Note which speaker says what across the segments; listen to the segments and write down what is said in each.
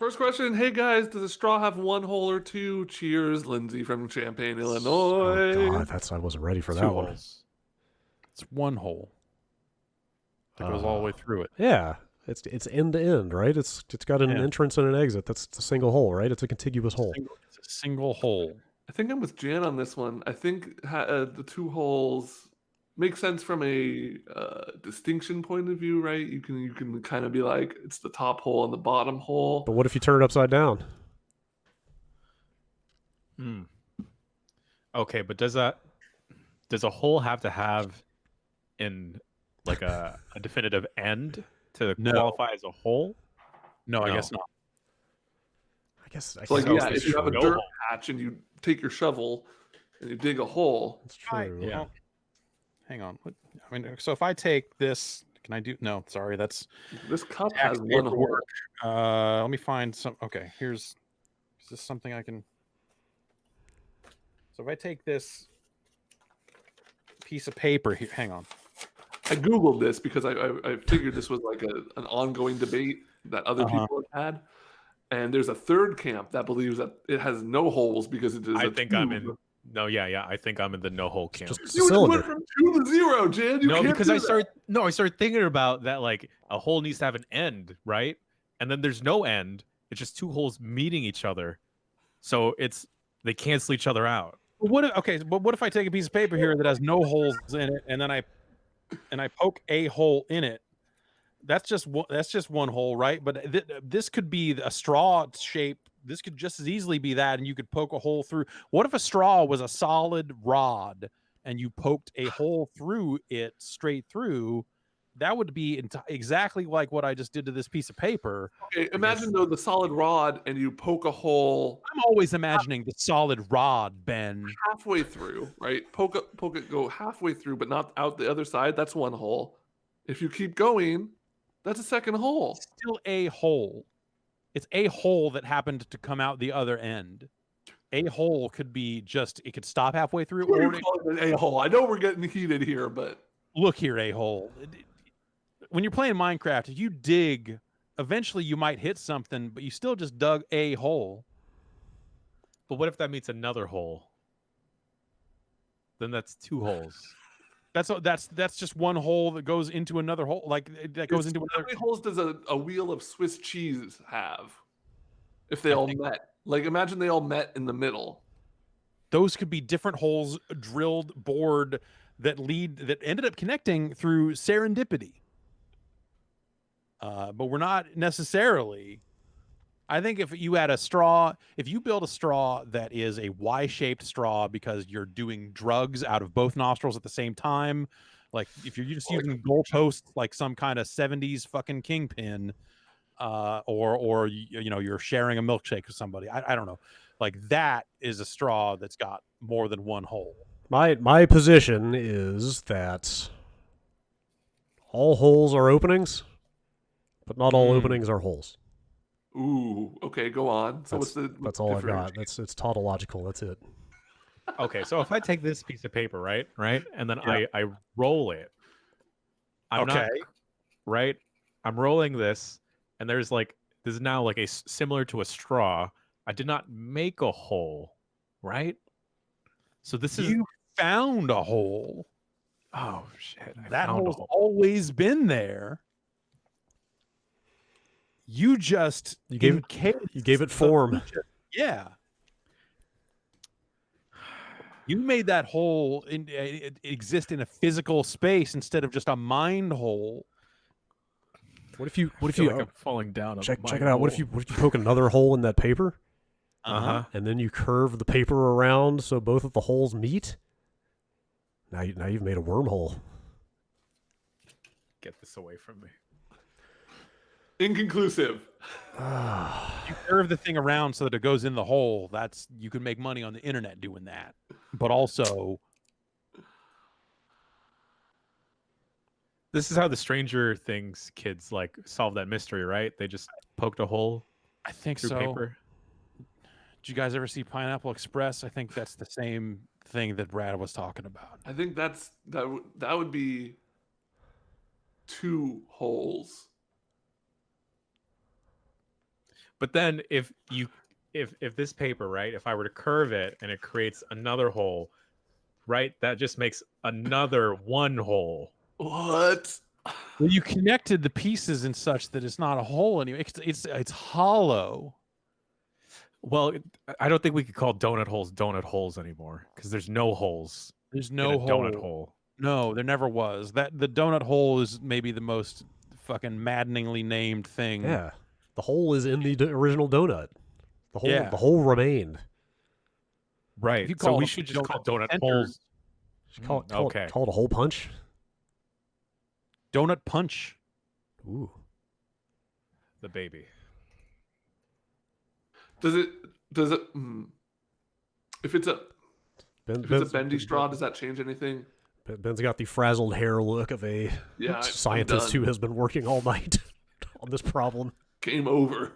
Speaker 1: First question. Hey guys, does a straw have one hole or two? Cheers, Lindsay from Champaign,
Speaker 2: Oh
Speaker 1: Illinois.
Speaker 2: God, I wasn't ready for
Speaker 3: Two
Speaker 2: that one.
Speaker 3: holes. It's one hole that goes all the way through it.
Speaker 2: Yeah, it's end to end, right? It's got an entrance and an exit. It's a single hole, right? It's a contiguous hole.
Speaker 3: It's a single hole.
Speaker 1: I think I'm with Jan on this one. I think the two holes make sense from a distinction point of view, right? You can kind of be like it's the top hole and the bottom hole.
Speaker 2: But what if you turn it upside down?
Speaker 3: Okay, but does a hole have to have in like a definitive end to qualify as a hole?
Speaker 1: No,
Speaker 3: No.
Speaker 1: I guess not.
Speaker 2: I guess
Speaker 1: So like,
Speaker 3: So
Speaker 1: yeah,
Speaker 3: it's
Speaker 1: if you have a
Speaker 3: no
Speaker 1: dirt
Speaker 3: hole.
Speaker 1: patch and you take your shovel and you dig a hole,
Speaker 2: That's true.
Speaker 3: Yeah.
Speaker 4: Well, hang on. I mean, so if I take this, can I do? No, sorry, that's
Speaker 1: this cup
Speaker 4: tax
Speaker 1: has one hole.
Speaker 4: paperwork. Let me find some. Okay, is this something I can? So if I take this piece of paper here, hang on.
Speaker 1: I googled this because I figured this was like an ongoing debate that other people have had, and there's a third camp that believes that it has no holes because it is.
Speaker 3: I think I'm in. No, yeah. I think I'm in the no hole camp.
Speaker 2: Just
Speaker 1: You
Speaker 2: a cylinder.
Speaker 1: went from 2 to 0, Jan. You
Speaker 3: No,
Speaker 1: can't
Speaker 3: because
Speaker 1: do
Speaker 3: I
Speaker 1: that.
Speaker 3: started thinking about that. Like a hole needs to have an end, right? And then there's no end. It's just two holes meeting each other, so they cancel each other out.
Speaker 4: But what if I take a piece of paper here that has no holes in it, and then I poke a hole in it? That's just one hole, right? But this could be a straw shape. This could just as easily be that, and you could poke a hole through. What if a straw was a solid rod and you poked a hole through it straight through? That would be exactly like what I just did to this piece of paper.
Speaker 1: Okay, imagine though the solid rod and you poke a hole
Speaker 4: I'm always imagining the solid rod, Ben.
Speaker 1: halfway through, right? Poke it, go halfway through, but not out the other side. That's one hole. If you keep going, that's a second hole.
Speaker 4: Still a hole. It's a hole that happened to come out the other end. A hole could be it could stop halfway through.
Speaker 1: What are you calling it a hole? I know we're getting heated here, but
Speaker 4: look here, a hole. When you're playing Minecraft, if you dig, eventually you might hit something, but you still just dug a hole.
Speaker 3: But what if that meets another hole? Then that's two holes.
Speaker 4: That's just one hole that goes into another hole. Like that goes into
Speaker 1: how
Speaker 4: another.
Speaker 1: many holes does a wheel of Swiss cheese have? If they all met, like imagine they all met in the middle.
Speaker 4: Those could be different holes drilled, bored that ended up connecting through serendipity. But we're not necessarily. I think if you had if you build a straw that is a Y-shaped straw because you're doing drugs out of both nostrils at the same time, like if you're just using goalposts like some kind of 70s fucking kingpin, or you're sharing a milkshake with somebody, I don't know, like that is a straw that's got more than one hole.
Speaker 2: My position is that all holes are openings, but not all openings are holes.
Speaker 1: Ooh, okay, go on. So
Speaker 2: that's all I got. It's tautological. That's it.
Speaker 3: Okay, so if I take this piece of paper, right, and then I roll it, I'm rolling this, and this is now like similar to a straw. I did not make a hole, right? So
Speaker 4: You found a hole.
Speaker 3: Oh shit!
Speaker 4: That hole's always been there. You gave
Speaker 2: it form.
Speaker 4: Yeah. You made that hole exist in a physical space instead of just a mind hole.
Speaker 2: What if you
Speaker 3: I'm falling down?
Speaker 2: Check it out. What if you poke another hole in that paper? And then you curve the paper around so both of the holes meet? Now you've made a wormhole.
Speaker 3: Get this away from me.
Speaker 1: Inconclusive.
Speaker 4: You curve the thing around so that it goes in the hole. You can make money on the internet doing that. But also,
Speaker 3: this is how the Stranger Things kids solve that mystery, right? They just poked a hole.
Speaker 4: I think
Speaker 3: through
Speaker 4: so.
Speaker 3: Paper.
Speaker 4: Did you guys ever see Pineapple Express? I think that's the same thing that Brad was talking about.
Speaker 1: I think that would be two holes.
Speaker 3: But then if this paper, right, if I were to curve it and it creates another hole, right, that just makes another one hole.
Speaker 1: What?
Speaker 4: Well, you connected the pieces in such that it's not a hole anymore. It's hollow.
Speaker 3: Well, I don't think we could call donut holes anymore because there's no holes.
Speaker 4: There's
Speaker 3: in
Speaker 4: no
Speaker 3: a donut
Speaker 4: hole.
Speaker 3: hole.
Speaker 4: No, there never was. That the donut hole is maybe the most fucking maddeningly named thing.
Speaker 2: Yeah, the hole is in the original donut.
Speaker 4: Yeah.
Speaker 2: The hole remained.
Speaker 3: Right.
Speaker 4: If you
Speaker 3: So
Speaker 4: call
Speaker 3: we
Speaker 4: them
Speaker 3: should just call donut
Speaker 4: centers,
Speaker 3: holes.
Speaker 2: Call
Speaker 3: Okay.
Speaker 2: it a hole punch.
Speaker 4: Donut punch.
Speaker 2: Ooh.
Speaker 3: The baby.
Speaker 1: Does it? If it's a bendy straw, does that change anything?
Speaker 2: Ben's got the frazzled hair look of a
Speaker 1: Yeah, I'm
Speaker 2: scientist
Speaker 1: done.
Speaker 2: who has been working all night on this problem.
Speaker 1: Game over.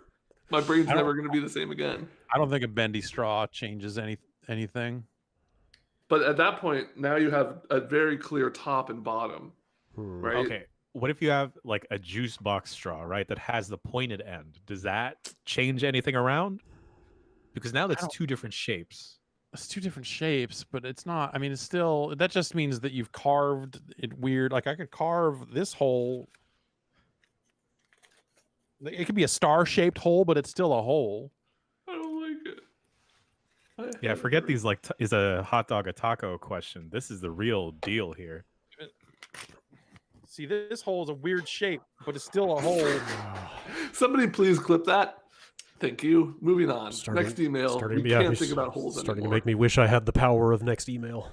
Speaker 1: My brain's
Speaker 4: I don't-
Speaker 1: never going to be the same again.
Speaker 4: I don't think a bendy straw changes anything.
Speaker 1: But at that point, now you have a very clear top and bottom, right?
Speaker 3: Okay. What if you have like a juice box straw, right, that has the pointed end? Does that change anything around? Because now that's
Speaker 4: don't-
Speaker 3: two different shapes.
Speaker 4: It's two different shapes, but it's not. I mean, it's still. That just means that you've carved it weird. Like I could carve this hole. It could be a star-shaped hole, but it's still a hole.
Speaker 1: I don't like it.
Speaker 3: Yeah, forget these like is a hot dog a taco question. This is the real deal here.
Speaker 4: See, this hole is a weird shape, but it's still a hole.
Speaker 1: Somebody please clip that. Thank you. Moving on.
Speaker 2: Starting-
Speaker 1: Next email.
Speaker 2: starting-
Speaker 1: We
Speaker 2: yeah,
Speaker 1: can't
Speaker 2: it's
Speaker 1: think about holes
Speaker 2: Starting
Speaker 1: anymore.
Speaker 2: to make me wish I had the power of next email.